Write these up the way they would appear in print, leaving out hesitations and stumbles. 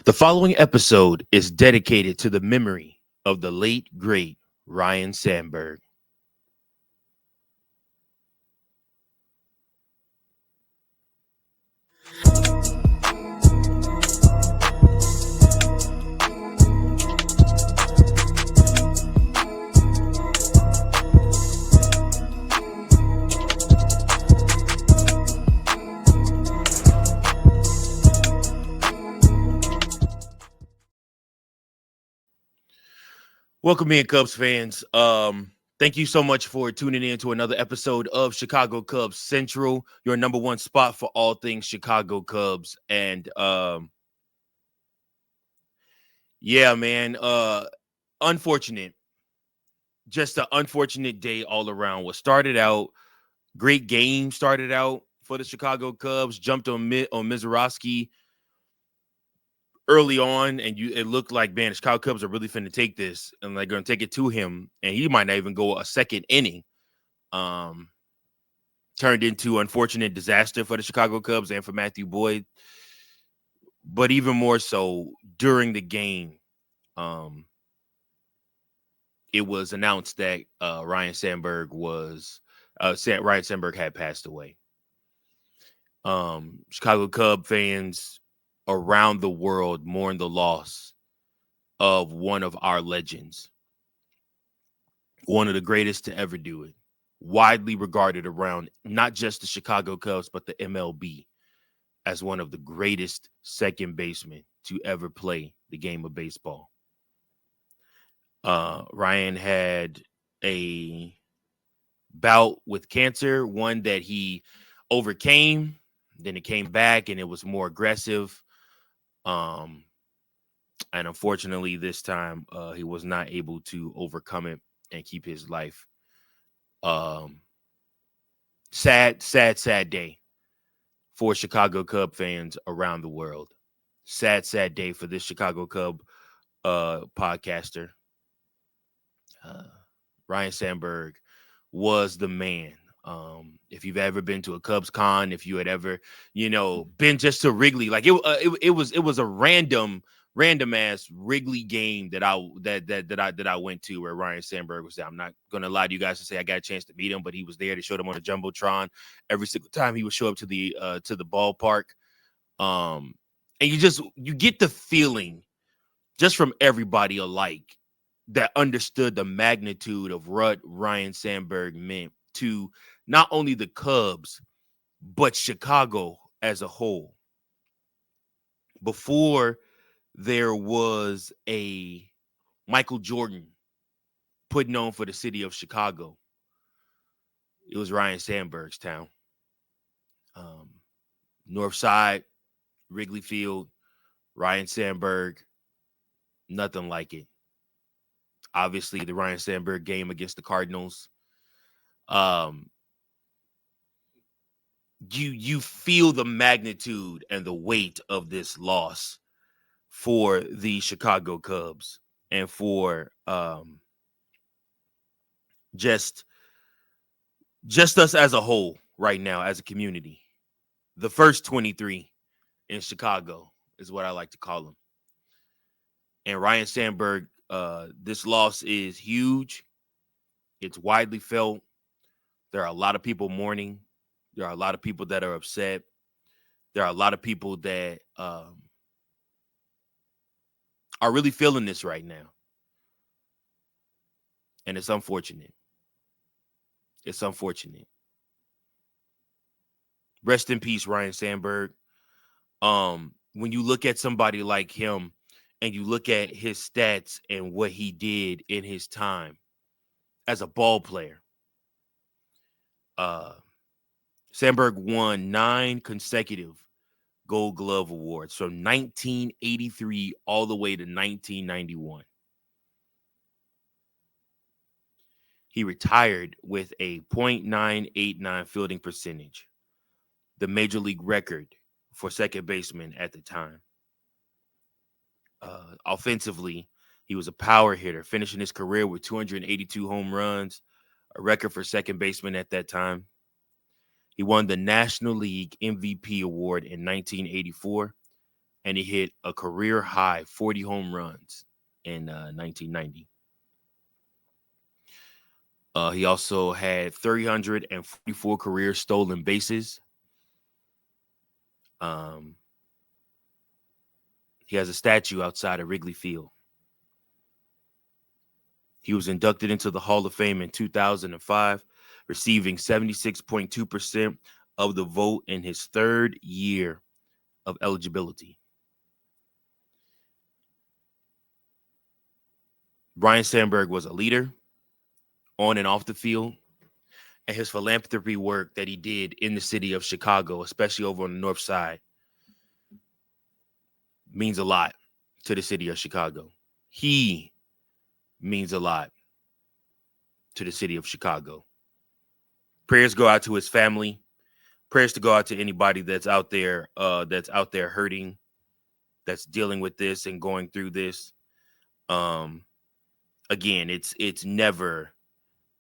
The following episode is dedicated to the memory of the late, great Ryan Sandberg. Welcome in, Cubs fans. Thank you so much for tuning in to another episode of Chicago Cubs Central, your number one spot for all things Chicago Cubs. And yeah, man, unfortunate, just an unfortunate day all around. What started out great game started out for the Chicago Cubs, jumped on Mizorowski early on, and it looked like, man, the Chicago Cubs are really finna take this, and they're gonna take it to him, and he might not even go a second inning. Turned into unfortunate disaster for the Chicago Cubs and for Matthew Boyd. But even more so during the game, it was announced that Ryan Sandberg had passed away. Chicago Cub fans around the world mourn the loss of one of our legends, one of the greatest to ever do it, widely regarded around not just the Chicago Cubs, but the MLB as one of the greatest second basemen to ever play the game of baseball. Ryan had a bout with cancer, one that he overcame, then it came back and it was more aggressive. And unfortunately, this time he was not able to overcome it and keep his life. Sad day for Chicago Cub fans around the world. Sad day for this Chicago Cub podcaster. Ryan Sandberg was the man. If you've ever been to a Cubs con, if you had ever, been just to Wrigley, like it was a random ass Wrigley game that I went to where Ryan Sandberg was there. I'm not gonna lie to you guys and say I got a chance to meet him, but he was there. They showed him on the jumbotron every single time he would show up to the ballpark. And you get the feeling just from everybody alike that understood the magnitude of what Ryan Sandberg meant to not only the Cubs, but Chicago as a whole. Before there was a Michael Jordan putting on for the city of Chicago, it was Ryan Sandberg's town. North Side, Wrigley Field, Ryan Sandberg, nothing like it. Obviously, the Ryan Sandberg game against the Cardinals. You feel the magnitude and the weight of this loss for the Chicago Cubs and for just us as a whole right now as a community. The first 23 in Chicago is what I like to call them. And Ryan Sandberg, this loss is huge. It's widely felt. There are a lot of people mourning. There are a lot of people that are upset. There are a lot of people that are really feeling this right now. And it's unfortunate. It's unfortunate. Rest in peace, Ryan Sandberg. When you look at somebody like him and you look at his stats and what he did in his time as a ball player, Sandberg won 9 consecutive Gold Glove awards from 1983 all the way to 1991. He retired with a .989 fielding percentage, the major league record for second baseman at the time. Offensively, he was a power hitter, finishing his career with 282 home runs, a record for second baseman at that time. He won the National League MVP award in 1984, and he hit a career high 40 home runs in 1990. He also had 344 career stolen bases. Um, he has a statue outside of Wrigley Field. He was inducted into the Hall of Fame in 2005, receiving 76.2% of the vote in his third year of eligibility. Ryne Sandberg was a leader on and off the field, and his philanthropy work that he did in the city of Chicago, especially over on the north side, means a lot to the city of Chicago. He means a lot to the city of Chicago. Prayers go out to his family. Prayers to go out to anybody that's out there hurting, that's dealing with this and going through this. Again, it's never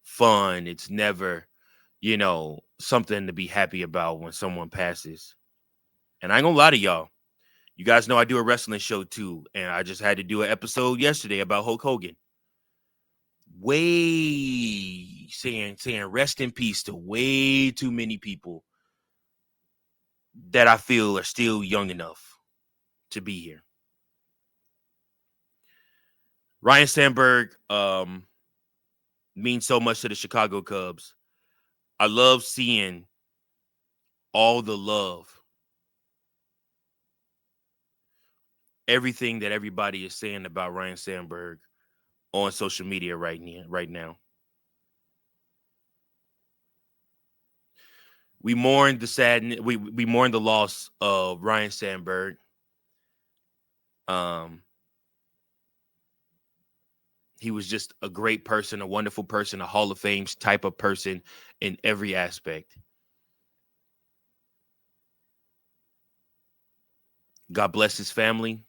fun. It's never, something to be happy about when someone passes. And I ain't gonna lie to y'all. You guys know I do a wrestling show too, and I just had to do an episode yesterday about Hulk Hogan. Saying rest in peace to way too many people that I feel are still young enough to be here. Ryne Sandberg means so much to the Chicago Cubs. I love seeing all the love, everything that everybody is saying about Ryne Sandberg on social media right now. We mourn the sadness. We mourn the loss of Ryne Sandberg. He was just a great person, a wonderful person, a Hall of Fame type of person in every aspect. God bless his family.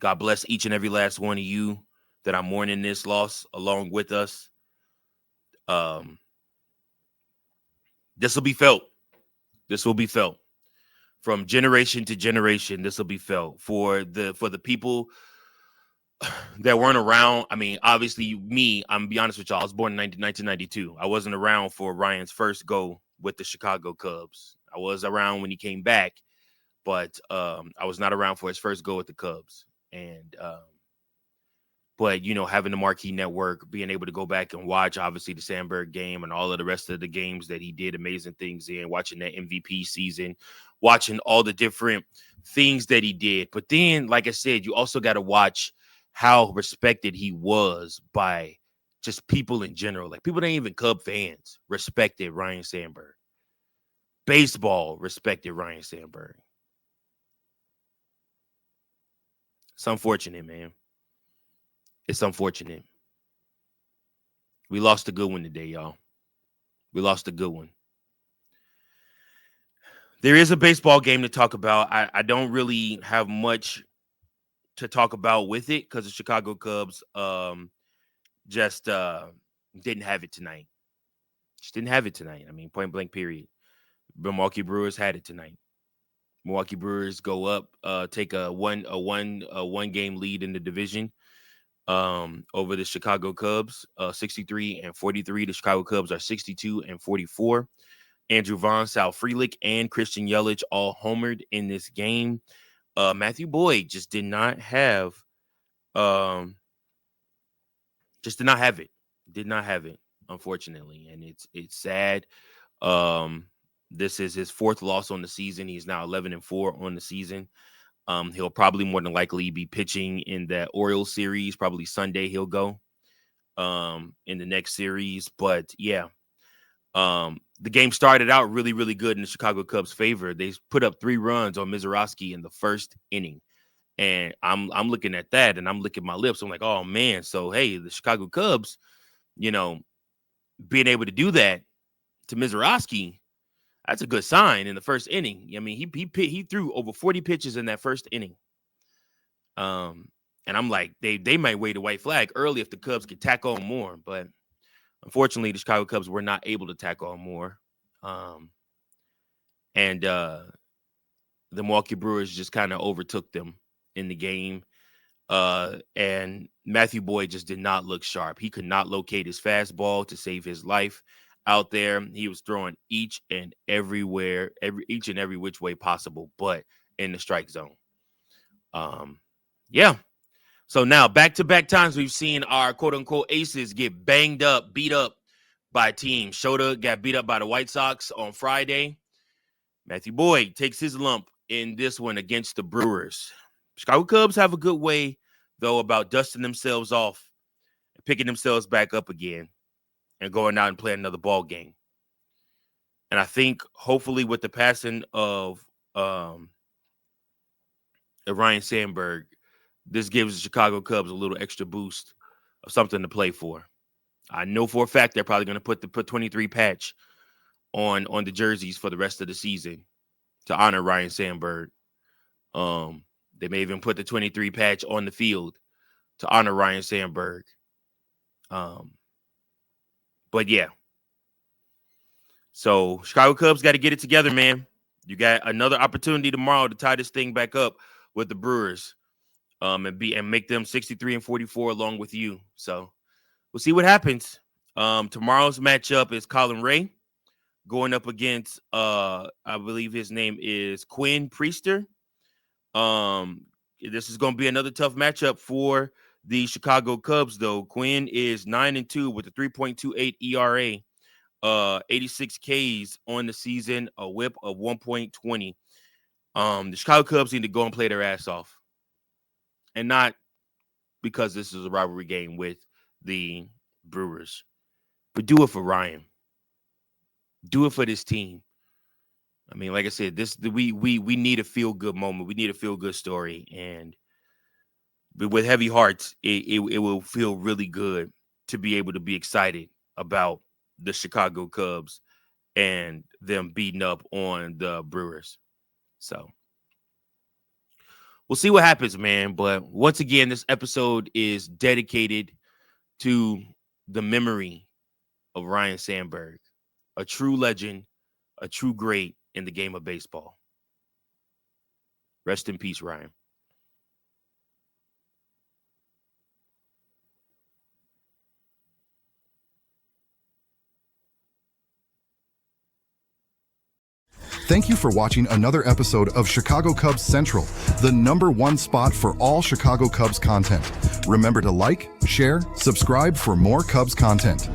God bless each and every last one of you that are mourning this loss along with us. This will be felt. This will be felt from generation to generation. This will be felt for the people that weren't around. I mean, obviously, I'm gonna be honest with y'all. I was born in 1992. I wasn't around for Ryan's first go with the Chicago Cubs. I was around when he came back, but I was not around for his first go with the Cubs. And but having the Marquee Network, being able to go back and watch obviously the Sandberg game and all of the rest of the games that he did amazing things in, watching that MVP season, watching all the different things that he did. But then, like I said, you also got to watch how respected he was by just people in general. Like people that ain't even Cub fans respected Ryne Sandberg. Baseball respected Ryne Sandberg. It's unfortunate, man. It's unfortunate. We lost a good one today, y'all. We lost a good one. There is a baseball game to talk about. I don't really have much to talk about with it because the Chicago Cubs just didn't have it tonight. Just didn't have it tonight. I mean, point blank, period. Milwaukee Brewers had it tonight. Milwaukee Brewers go up, take a one game lead in the division over the Chicago Cubs, 63-43. The Chicago Cubs are 62-44. Andrew Vaughn, Sal Frelick, and Christian Yelich all homered in this game. Matthew Boyd just did not have it. Did not have it, unfortunately. And it's sad. This is his fourth loss on the season. He's now 11-4 on the season. He'll probably more than likely be pitching in that Orioles series. Probably Sunday he'll go in the next series. But yeah, the game started out really, really good in the Chicago Cubs' favor. They put up 3 runs on Mizorowski in the first inning. And I'm looking at that and I'm licking my lips. I'm like, oh man. So hey, the Chicago Cubs, being able to do that to Mizorowski, that's a good sign in the first inning. I mean, he threw over 40 pitches in that first inning. And I'm like, they might wave a white flag early if the Cubs could tack on more. But unfortunately, the Chicago Cubs were not able to tack on more. And the Milwaukee Brewers just kind of overtook them in the game. And Matthew Boyd just did not look sharp. He could not locate his fastball to save his life out there. He was throwing each and every which way possible, but in the strike zone. Yeah. So now back-to-back times we've seen our quote-unquote aces get banged up, beat up by teams. Shota got beat up by the White Sox on Friday. Matthew Boyd takes his lump in this one against the Brewers. Chicago Cubs have a good way, though, about dusting themselves off, picking themselves back up again, and going out and playing another ball game. And I think, hopefully, with the passing of Ryan Sandberg, this gives the Chicago Cubs a little extra boost of something to play for. I know for a fact they're probably going to put the 23 patch on the jerseys for the rest of the season to honor Ryan Sandberg. They may even put the 23 patch on the field to honor Ryan Sandberg. But yeah. So Chicago Cubs got to get it together, man. You got another opportunity tomorrow to tie this thing back up with the Brewers. And make them 63-44 along with you. So we'll see what happens. Tomorrow's matchup is Colin Ray going up against I believe his name is Quinn Priester. This is going to be another tough matchup for the Chicago Cubs, though. Quinn is 9-2 with a 3.28 ERA, 86 Ks on the season, a whip of 1.20. The Chicago Cubs need to go and play their ass off. And not because this is a rivalry game with the Brewers, but do it for Ryan. Do it for this team. I mean, like I said, we need a feel good moment. We need a feel good story, and with heavy hearts, it will feel really good to be able to be excited about the Chicago Cubs and them beating up on the Brewers. So we'll see what happens, man. But once again, this episode is dedicated to the memory of Ryan Sandberg, a true legend, a true great in the game of baseball. Rest in peace, Ryan. Thank you for watching another episode of Chicago Cubs Central, the #1 spot for all Chicago Cubs content. Remember to like, share, subscribe for more Cubs content.